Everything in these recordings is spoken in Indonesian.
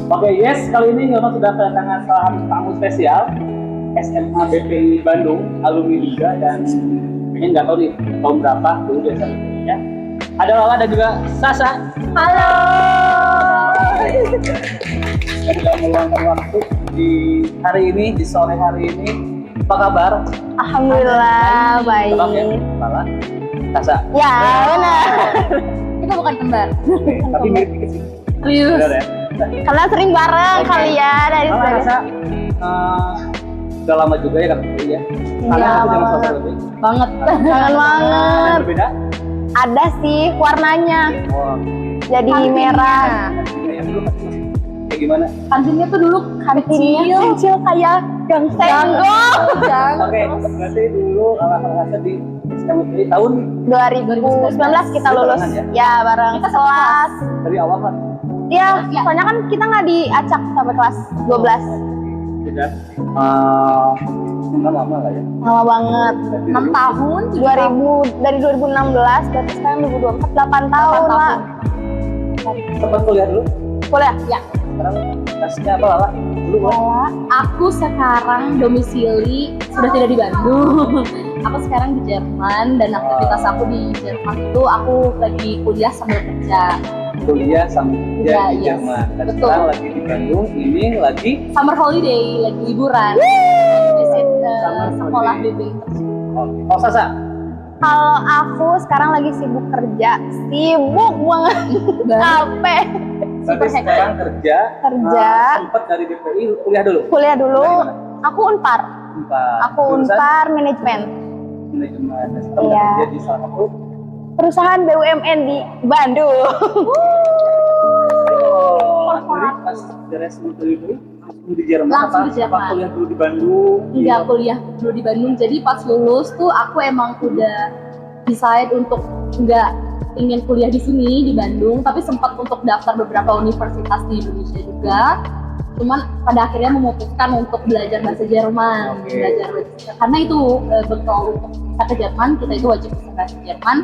Oke, yes, kali ini Nyono sudah kedatangan salah satu tamu spesial SMA BPI Bandung, alumni juga, dan pengen nggak tahu nih tahun berapa dulu di SMA ya. Ada Lala dan juga Sasa. Halo. Yang sudah meluangkan waktu di hari ini, di sore hari ini. Apa kabar? Alhamdulillah baik. Salam ya, Lala, Sasa. Ya benar. Kita bukan kembar. Tapi mirip dikit sih. Serius. Benar ya? Karena sering bareng Oke. kali ya dari Lala, sering. Sasa, udah lama juga ya kan? Iya. Karena Iya, aku jangan lama. sosok lebih. Banget. Kangen Ada banget. yang berbeda? Ada sih warnanya. Wah, Jadi merah. yang dulu kan kayak gimana? Kantinnya tuh dulu Kantinnya kecil kayak gangseng. Oke, berarti dulu Lala di SMPI tahun 2019 kita lulus. Barengan ya? Ya bareng kelas. dari awal kan Ya, soalnya kan kita nggak diacak sampai kelas 12. sudah lama lah ya. Lama banget. Berarti 6 dulu tahun. 2000 dari 2016 berarti sekarang 2024 8 tahun lah. sempat kuliah dulu. Kuliah? Ya. Sekarang kasihnya apa Lala? Dulu kan? Aku sekarang domisili sudah tidak di Bandung. Aku sekarang di Jerman dan aktivitas aku di Jerman itu aku lagi kuliah sambil kerja. Kuliah sambil kerja Iya, di yes. Jerman. Dan Betul. sekarang lagi di Bandung. Ini lagi Summer holiday, lagi liburan. Visit Summer sekolah holiday. BB. oh Sasa. Kalau aku sekarang lagi sibuk kerja, sibuk banget, capek. Berarti sekarang kerja. Kerja. Sempat dari BPI kuliah dulu. Kuliah dulu, Dari mana? aku Unpar, aku Jurusan Unpar manajemen, manajemen. Dan sekarang Iya. kerja di salah satu perusahaan BUMN di Bandung. Jadi pas beres itu langsung di Jerman Langsung apa? di Jerman. Apa kuliah dulu di Bandung? Enggak, kuliah dulu di Bandung. Jadi pas lulus tuh aku emang udah decide untuk nggak ingin kuliah di sini di Bandung, tapi sempat untuk daftar beberapa universitas di Indonesia juga. Cuman pada akhirnya memutuskan untuk belajar bahasa Jerman, Oke. karena itu bekal untuk bisa ke Jerman, kita itu wajib bisa bahasa Jerman.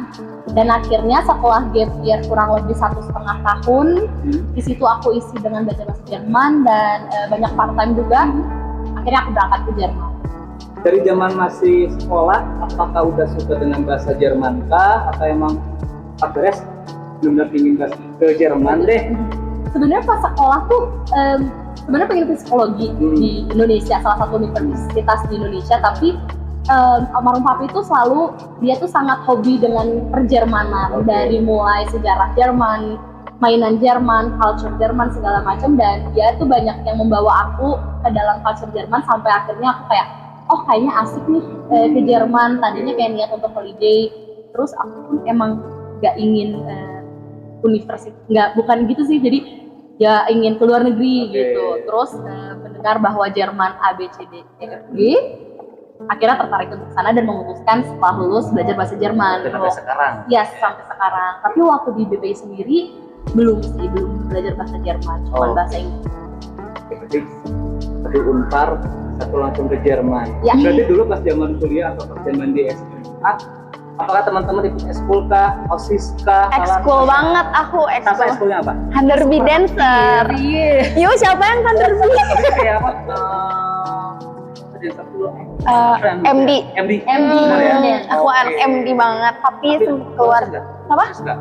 Dan akhirnya setelah gap year kurang lebih 1,5 tahun, di situ aku isi dengan belajar bahasa Jerman dan banyak part time juga. Akhirnya aku berangkat ke Jerman. Dari zaman masih sekolah, apakah udah suka dengan bahasa Jerman kah? Atau emang pas beres benar ingin ke Jerman deh? Sebenarnya pas sekolah tuh sebenarnya pengen psikologi di Indonesia, salah satu universitas di Indonesia, tapi almarhum papi itu selalu dia tuh sangat hobi dengan perjermanan. Oke. Dari mulai sejarah Jerman, mainan Jerman, culture Jerman segala macam, dan dia tuh banyak yang membawa aku ke dalam culture Jerman sampai akhirnya aku kayak oh kayaknya asik nih ke Jerman. Tadinya kayak niat untuk holiday, terus aku pun emang gak ingin universitas, bukan gitu sih, jadi ya ingin keluar negeri. Oke. Gitu. Terus mendengar bahwa Jerman A B C D E F G, akhirnya tertarik untuk sana dan memutuskan setelah lulus belajar bahasa Jerman. Sampai sekarang. Yes, sampai sekarang. Tapi waktu di BPI sendiri belum belajar bahasa Jerman, cuma Oh. bahasa Inggris. Berarti Unpar satu langsung ke Jerman. Ya. Berarti dulu pas zaman kuliah atau pas zaman di SMA, apakah teman-teman ikut ekskul kah, OSIS kah? Ekskul banget aku, Sampai ekskul. ekskulnya apa? Thunderbee dancer. Yuk siapa yang Thunderbee? Jadi kayak apa? Ada yang satu MD. MD. Benar ya? Iya. Aku Oke. MD banget, tapi Tapi sempat keluar. OSIS nggak? Apa? OSIS nggak?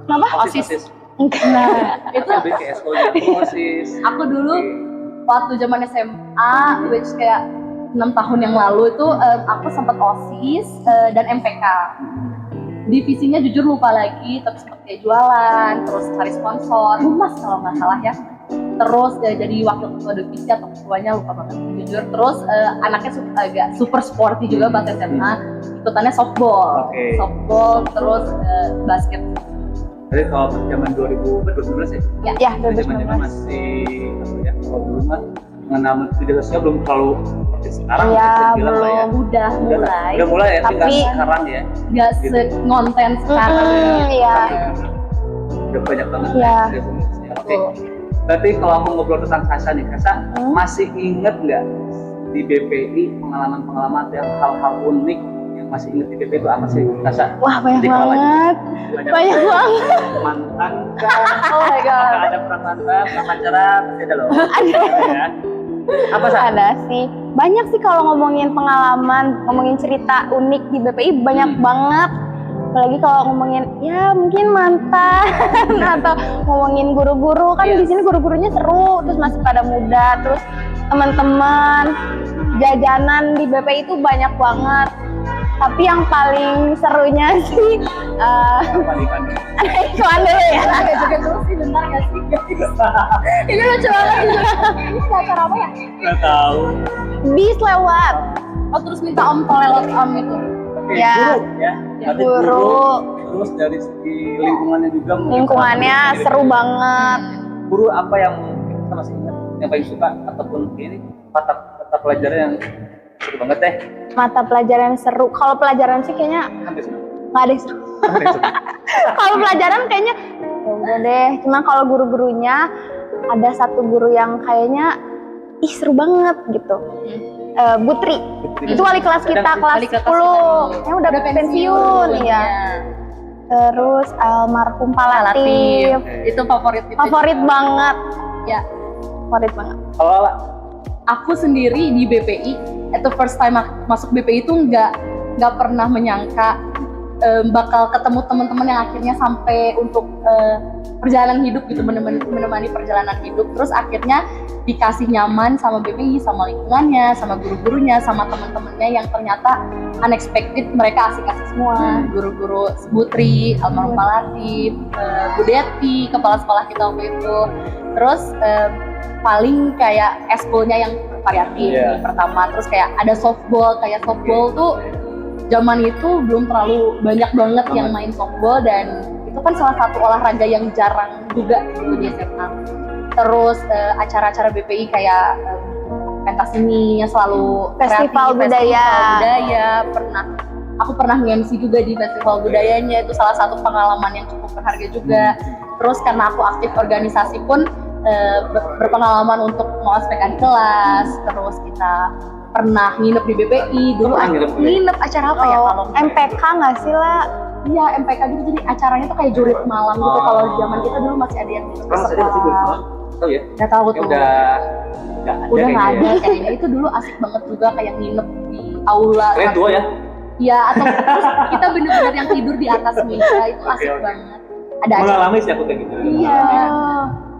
Kenapa? OSIS. Enggak. Itu Lebih ke ekskulnya OSIS. aku dulu waktu zaman SMA, which kayak 6 tahun yang lalu itu aku sempat OSIS dan MPK. Divisinya jujur lupa lagi, tapi sempat kayak jualan, terus cari sponsor, humas kalau nggak salah ya. Terus jadi wakil ketua divisi atau ketuanya lupa banget jujur. Terus anaknya agak super sporty juga pas SMA, ikutannya softball, Oke. softball terus basket. Jadi kalau pas zaman 2019 ya? Ya, Zaman-zaman 2019. masih apa ya? Kalau dulu mah mengenal media sosial belum terlalu seperti sekarang. Iya, bisa dibilang lah ya. Udah mulai, Udah mulai ya, tapi nggak Tapi- sekarang ya. nggak se-ngonten sekarang. Iya. Udah banyak banget Iya. media sosial. Oke. Berarti kalau aku ngobrol tentang Sasa nih, Sasa masih inget nggak di BPI pengalaman-pengalaman yang hal-hal unik yang masih ingat di BP itu apa sih? Rasa Wah, banyak ketika lagi banget. Banyak banget. mantan kah? Oh my god. Apakah ada pernah mantan, pernah pacaran? Pasti ada loh. Ada. Ya. Apa sih? Ada sih. Banyak sih kalau ngomongin pengalaman, ngomongin cerita unik di BPI banyak banget. Apalagi kalau ngomongin ya mungkin mantan atau ngomongin guru-guru kan di sini guru-gurunya seru, terus masih pada muda, terus teman-teman jajanan di BPI itu banyak banget. Tapi yang paling serunya sih iklan dulu ya. Joget terus sih bentar gak sih? Ini lucu banget. Ini acara apa ya? Nggak tahu. Bis lewat. Oh terus minta om lewat om itu. Oke, Ya. guru ya. Berarti Guru. Terus dari segi lingkungannya juga mungkin Lingkungannya sama seru banget. Guru apa yang kita masih ingat, yang paling suka ataupun ini mata pelajaran yang seru banget deh? Mata pelajaran seru. Kalau pelajaran sih kayaknya Hampir semua. nggak ada yang seru. Kalau pelajaran kayaknya ya udah deh. Cuma kalau guru-gurunya ada satu guru yang kayaknya ih seru banget gitu. Butri. Itu wali kelas kita kelas Wali kelas 10. kita. Ya udah pensiun ya. Terus almarhum Pak Latif. Itu favorit kita Favorit juga. banget. Ya. Favorit banget. Kalau Lala, Aku sendiri di BPI itu first time masuk BPI itu nggak pernah menyangka bakal ketemu teman-teman yang akhirnya sampai untuk perjalanan hidup gitu, menemani perjalanan hidup. Terus akhirnya dikasih nyaman sama BPI, sama lingkungannya, sama guru-gurunya, sama teman-temannya yang ternyata unexpected, mereka asik-asik semua. Guru-guru Butri, almarhum Pak Latif, Bu Deti, kepala sekolah kita waktu itu. Terus paling kayak eskulnya yang variatif Iya. pertama. Terus kayak ada softball, kayak softball tuh zaman itu belum terlalu banyak banget yang main softball, dan itu kan salah satu olahraga yang jarang juga gitu di SMA. Terus acara-acara BPI kayak pentas seni yang selalu Festival kreatif, budaya. festival budaya. Aku pernah nge-MC juga di festival budayanya, itu salah satu pengalaman yang cukup berharga juga. Terus karena aku aktif organisasi pun berpengalaman untuk mengospekan kelas. Terus kita pernah nginep di BPI dulu. Nginep acara apa ya kalau MPK nggak sih lah? Iya, MPK gitu, jadi acaranya tuh kayak jurit malam gitu. Kalau zaman kita dulu masih ada yang sekarang masih ada nggak sih guru? Tahu ya? Nggak tahu Ya tuh. udah Udah nggak ada kayaknya ya. kayaknya. Itu dulu asik banget juga, kayak nginep di aula. Kalian tua ya? Iya, atau terus kita bener-bener yang tidur di atas meja, itu asik Oke. banget. Ada acara. Mengalami sih aku kayak gitu. Iya.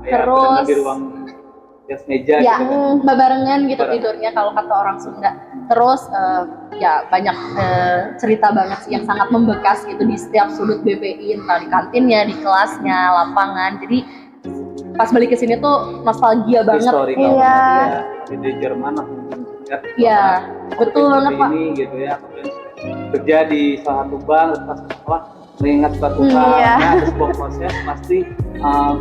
Ya, Terus- benar-benar di ruang di atas meja Ya, gitu kan. barengan gitu Bareng. tidurnya kalau kata orang Sunda. Terus ya banyak cerita banget sih yang sangat membekas gitu di setiap sudut BPI, entah di kantinnya, di kelasnya, lapangan. Jadi pas balik ke sini tuh nostalgia banget. Historical Iya. banget ya. Di Jerman aku ingat Iya, betul banget, Pak. ini gitu ya, kemudian kerja di salah satu bank, pas sekolah mengingat suatu hal, Iya. nah, ada sebuah proses pasti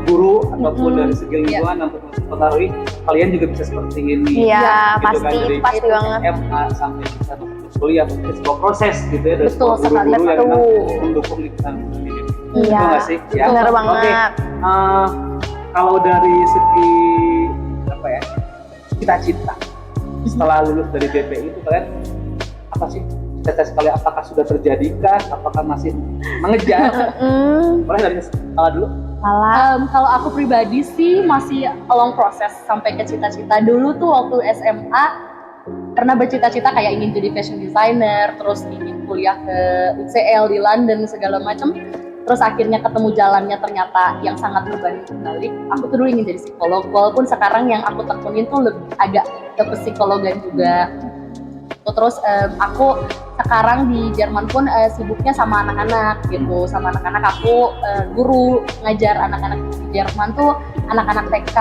guru ataupun dari segi lingkungan untuk mempengaruhi kalian juga bisa seperti ini. Iya, Gitu pasti, kan, dari pasti banget. SMA sampai bisa masuk kuliah, itu sebuah proses gitu ya, dari Betul sebuah sekali, guru-guru yang betul. memang mendukung lingkungan pendidikan. Iya, Betul nggak sih? Ya. bener Oke. banget. Kalau dari segi apa ya, cita-cita setelah lulus dari BPI itu kalian apa sih cita-cita sekali, apakah sudah terjadikah, apakah masih mengejar? Boleh dari Lala dulu? Kalau aku pribadi sih masih along proses sampai ke cita-cita. Dulu tuh waktu SMA pernah bercita-cita kayak ingin jadi fashion designer, terus ingin kuliah ke UCL di London segala macam. Terus akhirnya ketemu jalannya ternyata yang sangat berbanding terbalik. Aku tuh dulu ingin jadi psikolog, walaupun sekarang yang aku tekunin tuh lebih agak ke psikologan juga. Terus aku sekarang di Jerman pun sibuknya sama anak-anak gitu, sama anak-anak. Aku guru ngajar anak-anak di Jerman tuh, anak-anak TK,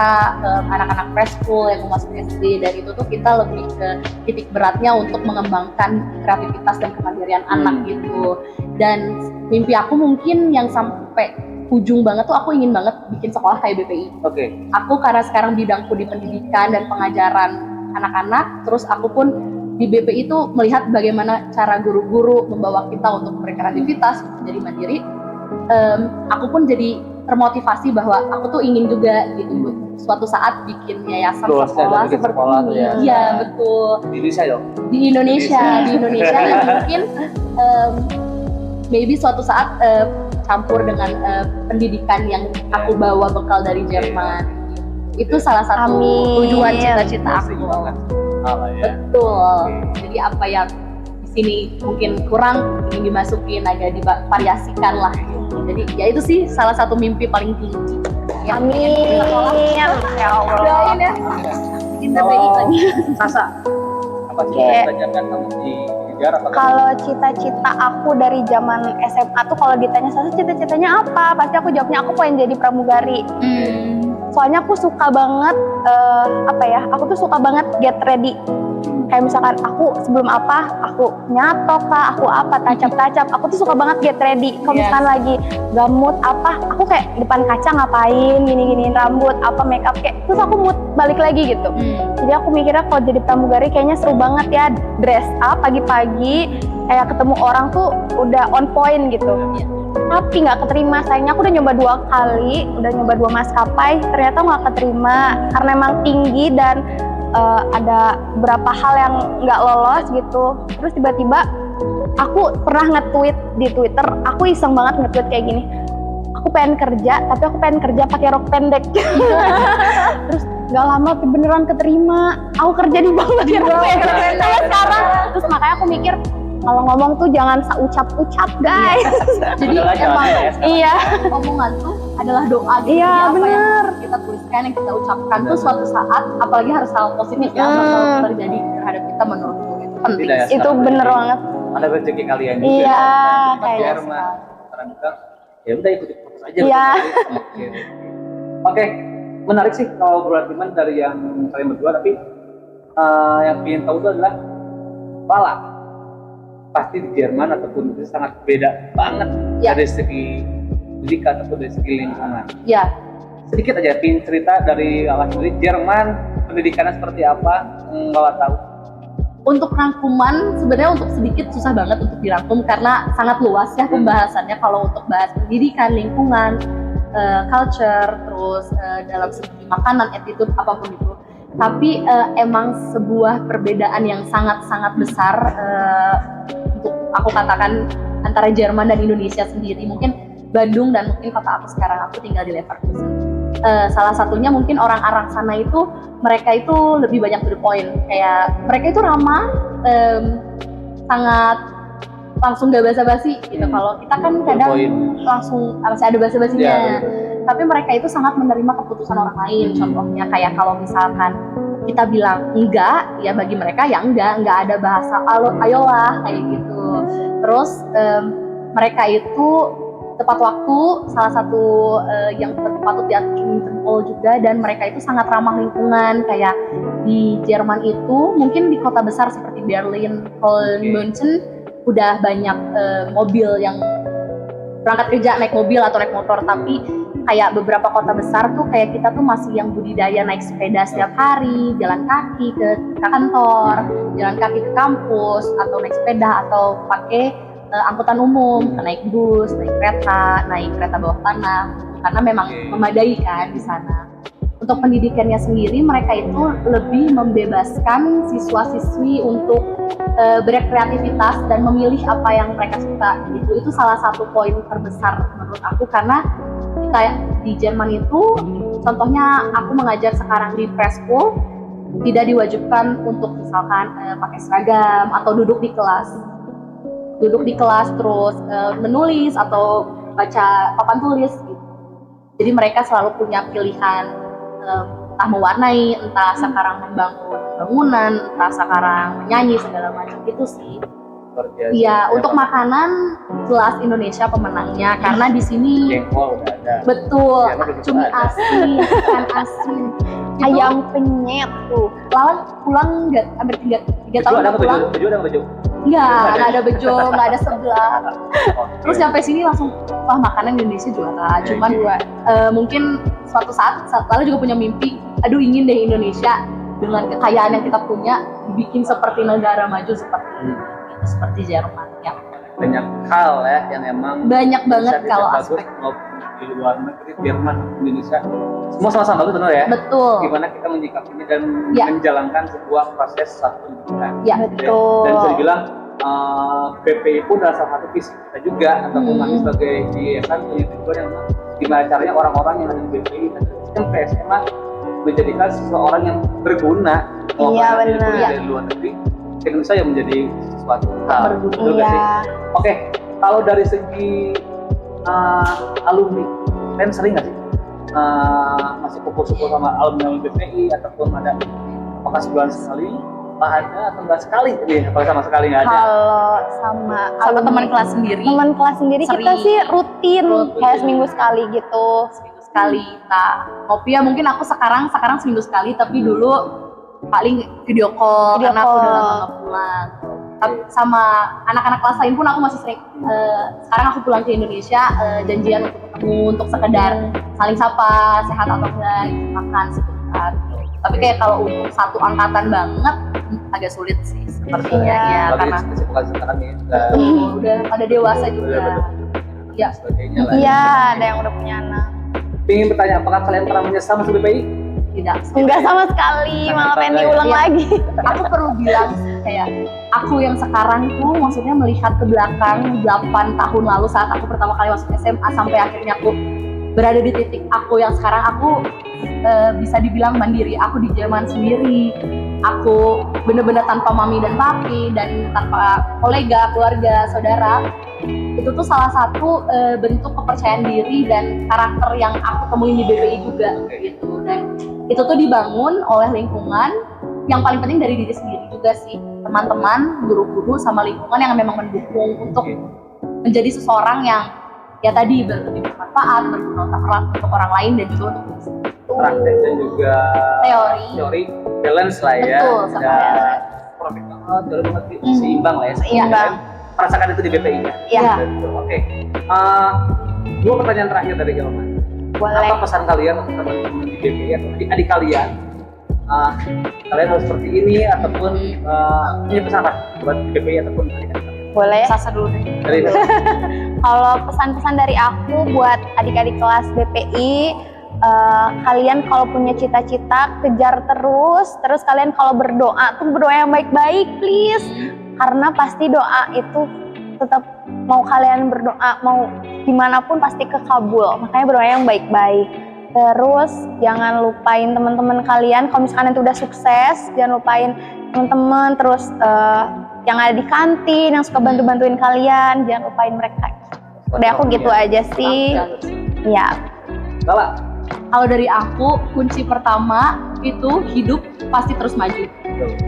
anak-anak preschool yang mau masuk SD, dan itu tuh kita lebih ke titik beratnya untuk mengembangkan kreativitas dan kemandirian anak gitu. Dan mimpi aku mungkin yang sampai ujung banget tuh, aku ingin banget bikin sekolah kayak BPI. Oke. Aku karena sekarang bidangku di pendidikan dan pengajaran anak-anak, terus aku pun di BPI itu melihat bagaimana cara guru-guru membawa kita untuk berkreativitas, jadi mandiri. Aku pun jadi termotivasi bahwa aku tuh ingin juga gitu suatu saat bikin yayasan Luas ya, sekolah bikin seperti sekolah tuh ini. ya. Iya betul. Di Indonesia dong. Di Indonesia yang mungkin maybe suatu saat campur dengan pendidikan yang aku bawa bekal dari Jerman. Itu salah satu Amin. tujuan cita-cita Masih aku. banget. Salah ya. Betul. Jadi apa yang di sini mungkin kurang ingin dimasukin agak divariasikan lah. Jadi ya itu sih salah satu mimpi paling tinggi. Yang Amin. pengen sekolah. Ya Allah. Doain ya. Bikin BPI lagi. Sasa, apa sih Kayak- cita-cita kamu dikejar apa? Kalau cita-cita aku dari zaman SMA tuh kalau ditanya saya cita-citanya apa, pasti aku jawabnya aku pengen jadi pramugari. Soalnya aku suka banget aku tuh suka banget get ready. Kayak misalkan aku sebelum apa, aku nyatok kah, aku apa, tacap-tacap, aku tuh suka banget get ready. Kalau Yes. misalkan lagi gamut apa, aku kayak depan kaca ngapain, gini-giniin rambut, apa make up kayak, terus aku mood balik lagi gitu. Jadi aku mikirnya kalau jadi pramugari kayaknya seru banget ya, dress up pagi-pagi, kayak ketemu orang tuh udah on point gitu. Tapi nggak keterima, sayangnya aku udah nyoba 2 kali, udah nyoba 2 maskapai, ternyata nggak keterima karena emang tinggi dan ada beberapa hal yang nggak lolos gitu. Terus tiba-tiba aku pernah nge-tweet di Twitter, aku iseng banget nge-tweet kayak gini, aku pengen kerja tapi aku pengen kerja pakai rok pendek. Terus nggak lama beneran keterima, aku kerja di bawah pakai rok pendek sampai sekarang. Terus makanya aku mikir kalau ngomong tuh jangan ucap-ucap guys. Jadi Adalah emang jalannya ya sekarang. Iya. omongan tuh adalah doa gitu. Iya, Jadi apa bener. yang kita tuliskan, yang kita ucapkan tuh suatu saat, apalagi harus hal positif ya bakal terjadi terhadap kita, menurutku itu penting. Tidak ya, Itu sekarang bener jadi banget. Ada rezeki kalian juga. Iya, Di kayak Jerman. Sekarang juga ya udah ikuti proses aja. Iya. Oke. Oke, menarik sih kalau berarti dari yang kalian berdua, tapi yang ingin tahu itu adalah Lala. Pasti di Jerman ataupun itu sangat beda banget Ya. dari segi pendidikan ataupun dari segi lingkungan. Ya, Sedikit aja pin cerita dari Lala sendiri, Jerman pendidikannya seperti apa, Lala tahu. untuk rangkuman sebenarnya untuk sedikit susah banget untuk dirangkum karena sangat luas ya pembahasannya. Kalau untuk bahas pendidikan, lingkungan, culture, terus dalam segi makanan, attitude, apapun itu. Tapi emang sebuah perbedaan yang sangat-sangat besar untuk aku katakan antara Jerman dan Indonesia sendiri. Mungkin Bandung dan mungkin kota aku sekarang, aku tinggal di Leverkusen. Salah satunya mungkin orang-orang sana itu mereka itu lebih banyak to the point, kayak mereka itu ramah, sangat langsung gak basa-basi gitu. Kalau kita kan kadang langsung masih ada basa-basinya. Ya, Tapi mereka itu sangat menerima keputusan orang lain. Contohnya kayak kalau misalkan kita bilang enggak, ya bagi mereka ya enggak ada bahasa ayolah kayak gitu. Terus mereka itu tepat waktu, salah satu yang patut diatur juga, dan mereka itu sangat ramah lingkungan. Kayak di Jerman itu mungkin di kota besar seperti Berlin, Köln, München udah banyak mobil yang berangkat kerja naik mobil atau naik motor, tapi kayak beberapa kota besar tuh kayak kita tuh masih yang budidaya naik sepeda setiap hari, jalan kaki ke kantor, jalan kaki ke kampus, atau naik sepeda atau pakai angkutan umum, naik bus, naik kereta bawah tanah, karena memang memadai kan di sana. Untuk pendidikannya sendiri, mereka itu lebih membebaskan siswa-siswi untuk berkreativitas dan memilih apa yang mereka suka. Itu salah satu poin terbesar menurut aku, karena kita di Jerman itu, contohnya aku mengajar sekarang di preschool, tidak diwajibkan untuk misalkan pakai seragam atau duduk di kelas terus menulis atau baca papan tulis gitu. Jadi mereka selalu punya pilihan, entah mewarnai, entah sekarang membangun bangunan, entah sekarang menyanyi, segala macam itu sih. Iya, untuk makanan jelas Indonesia pemenangnya karena di sini jengkol udah ada. betul, Ya, betul, cumi ada. asin, ikan asin, itu Ayam penyet tuh. lawan pulang nggak hampir tiga Beju tahun ada nggak pulang. beju ada beju. Nggak ada bejo, nggak ada seblak. Oke. Terus sampai sini langsung, wah makanan Indonesia juara. Cuman mungkin suatu saat lalu juga punya mimpi, aduh ingin deh Indonesia dengan kekayaan yang kita punya dibikin seperti negara maju seperti Jerman. Ya. banyak hal ya yang emang Banyak banget bisa kalau bagus aspek. maupun di luar negeri, Jerman, Indonesia, semua sama-sama bagus benar ya. Betul. Gimana kita menyikapinya dan Ya. menjalankan sebuah proses satu pendidikan. Ya. Betul. Dan bisa dibilang BPI pun adalah salah satu visi kita juga, ataupun kami sebagai yayasan punya tujuan yang gimana caranya orang-orang yang ada di BPI dan SMP SMA menjadikan seseorang yang berguna. Iya, Walaupun dia benar. kuliah dari luar negeri, ke Indonesia yang menjadi sesuatu hal. Berguna. Betul nggak sih? Iya. Oke, kalau dari segi alumni, kalian sering nggak sih masih kumpul-kumpul sama alumni BPI ataupun ada apakah sebulan sekali? Ada atau enggak sekali? Kalau sama sekali nggak ada. Kalau sama Sama teman kelas sendiri. teman kelas sendiri kita Sering. sih rutin Rutin. kayak seminggu sekali gitu. Seminggu sekali. Nah, ngopi ya mungkin aku sekarang seminggu sekali, tapi dulu paling video call Video karena aku udah call. lama nggak pulang. Tapi sama anak-anak kelas lain pun aku masih sering. Sekarang aku pulang ke Indonesia, janjian untuk ketemu untuk sekedar saling sapa, sehat atau enggak, gitu, makan sebentar. Tapi kayak kalau untuk satu angkatan banget agak sulit sih sepertinya Iya. ya, Bagi karena kesibukan sekarang ya. udah pada dewasa juga. Ya. Sebagainya lah. Iya, ada yang udah punya anak. Ingin bertanya, apakah kalian pernah menyesal masuk BPI? Tidak. Enggak sama sekali, malah pengen diulang Iya. lagi. Aku perlu bilang kayak aku yang sekarang tuh maksudnya melihat ke belakang 8 tahun lalu saat aku pertama kali masuk SMA sampai akhirnya aku berada di titik aku yang sekarang aku bisa dibilang mandiri. Aku di Jerman sendiri, aku bener-bener tanpa mami dan papi dan tanpa kolega, keluarga, saudara. Itu tuh salah satu bentuk kepercayaan diri dan karakter yang aku temuin di BPI juga gitu. Dan itu tuh dibangun oleh lingkungan, yang paling penting dari diri sendiri juga sih, teman-teman, guru-guru sama lingkungan yang memang mendukung untuk menjadi seseorang yang ya tadi lebih bermanfaat, berguna untuk orang lain dan juga untuk diri sendiri. Praktek dan juga Teori. balance lah ya. Betul, sama Dan balance. perfect banget, dalam arti seimbang lah ya. Seimbang. Kalian merasakan itu di BPI ya? Iya. Betul. Oke. Dua pertanyaan terakhir dari Hilman. Boleh. Apa pesan kalian untuk teman-teman di BPI atau adik-adik kalian? Kalian harus seperti ini ataupun punya pesan apa buat BPI ataupun adik-adik kalian? Boleh. Sasa dulu deh. Dari Kalau pesan-pesan dari aku buat adik-adik kelas BPI, kalian kalau punya cita-cita kejar terus kalian kalau berdoa tuh berdoa yang baik-baik please, karena pasti doa itu tetap mau kalian berdoa mau gimana pun pasti kekabul, makanya berdoa yang baik-baik. Terus jangan lupain teman-teman kalian, kalau misalkan itu udah sukses jangan lupain teman-teman, terus yang ada di kantin yang suka bantu-bantuin kalian jangan lupain mereka. Udah aku gitu aja sih. Iya. Salah. Kalau dari aku, kunci pertama itu hidup pasti terus maju.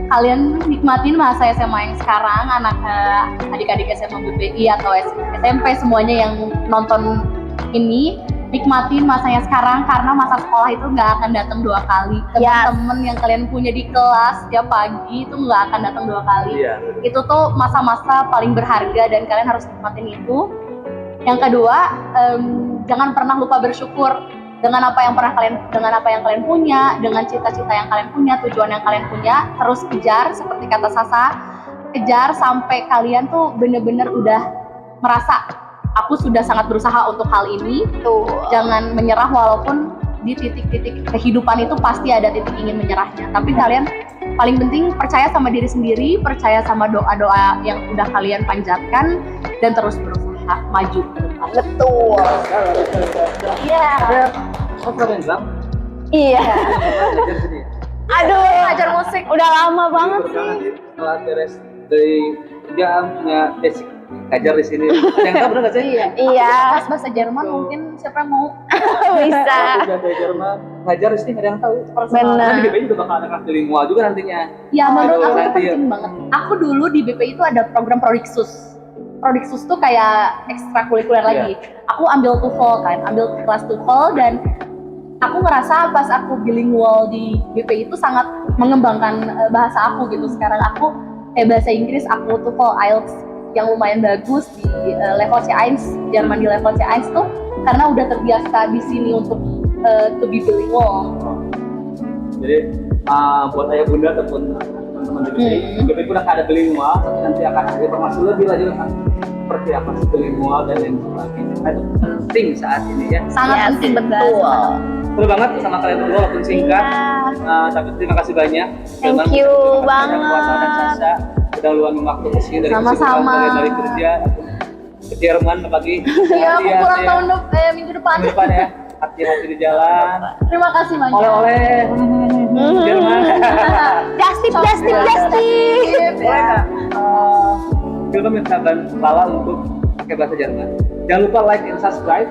Kalian nikmatin masa SMA yang sekarang, adik-adik SMA BPI atau SMP semuanya yang nonton ini, nikmatin masanya sekarang karena masa sekolah itu nggak akan datang 2 kali. Yes. Teman-teman yang kalian punya di kelas setiap pagi itu nggak akan datang 2 kali. Iya. Itu tuh masa-masa paling berharga dan kalian harus nikmatin itu. Yang kedua, jangan pernah lupa bersyukur dengan apa yang kalian punya, dengan cita-cita yang kalian punya, tujuan yang kalian punya. Terus kejar, seperti kata Sasa, kejar sampai kalian tuh bener-bener udah merasa aku sudah sangat berusaha untuk hal ini. Tuh. Jangan menyerah walaupun di titik-titik kehidupan itu pasti ada titik ingin menyerahnya. Tapi kalian paling penting percaya sama diri sendiri, percaya sama doa-doa yang udah kalian panjatkan dan terus berusaha maju. Betul. Iya. Ada apa yang bilang? Iya. Belajar sini. Aduh, Belajar musik. udah lama banget sih. Berjalan nih, setelah beres dari kerjaan punya basic ngajar di sini. Ada yang tahu benar nggak sih? Iya. Iya. Pas bahasa Jerman mungkin siapa yang mau? Bisa. Udah dari Jerman ngajar di sini nggak ada yang tahu. Benar. Nanti di BPI juga bakal ada kelas bilingual juga nantinya. Ya menurut Aduh, aku itu nanti ya. penting banget. Aku dulu di BPI itu ada program Prodiksus. Prodiksus tuh kayak ekstrakurikuler lagi. Aku ambil TOEFL kan, ambil kelas TOEFL dan aku ngerasa pas aku bilingual di BPI itu sangat mengembangkan bahasa aku gitu. Sekarang aku bahasa Inggris aku TOEFL IELTS yang lumayan bagus di level C1, Jerman di level C1 tuh karena udah terbiasa di sini untuk to be bilingual. Jadi buat ayah bunda ataupun teman-teman di BPI, BPI udah ada bilingual, tapi nanti akan ada informasi lebih lanjut seperti apa sih bilingual dan lain sebagainya. Nah, itu penting saat ini ya. Sangat Iya penting sih, betul. Seru banget sama kalian berdua walaupun singkat. Iya. Tapi terima kasih banyak. Thank Firman, you terima kasih banget. Puasa dan Sasa udah luangin waktu ke sini dari Sama-sama. kesibukan kalian dari kerja ke Jerman pagi. Iya, aku Hati-hati pulang ya. tahun minggu depan. Minggu depan ya. Hati-hati di jalan. Terima kasih banyak. Oleh-oleh Jerman. Justip, justip, justip. Boleh nggak? Kita minta bantu Lala untuk pakai bahasa Jerman. Jangan lupa like and subscribe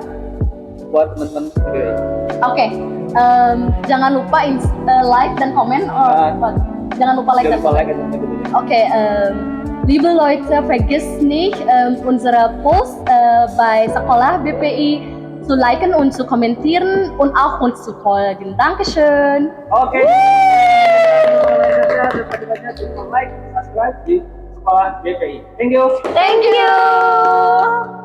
buat teman-teman video ini. Oke, jangan lupa like dan komen. Jangan lupa like Jangan dan lupa komen. like and subscribe. Okay, liebe Leute, vergesst nicht, unsere Post bei Sekolah BPI zu liken und zu kommentieren und auch uns zu folgen. Dankeschön. Oke. Like, subscribe di Sekolah BPI. Thank you. Thank you.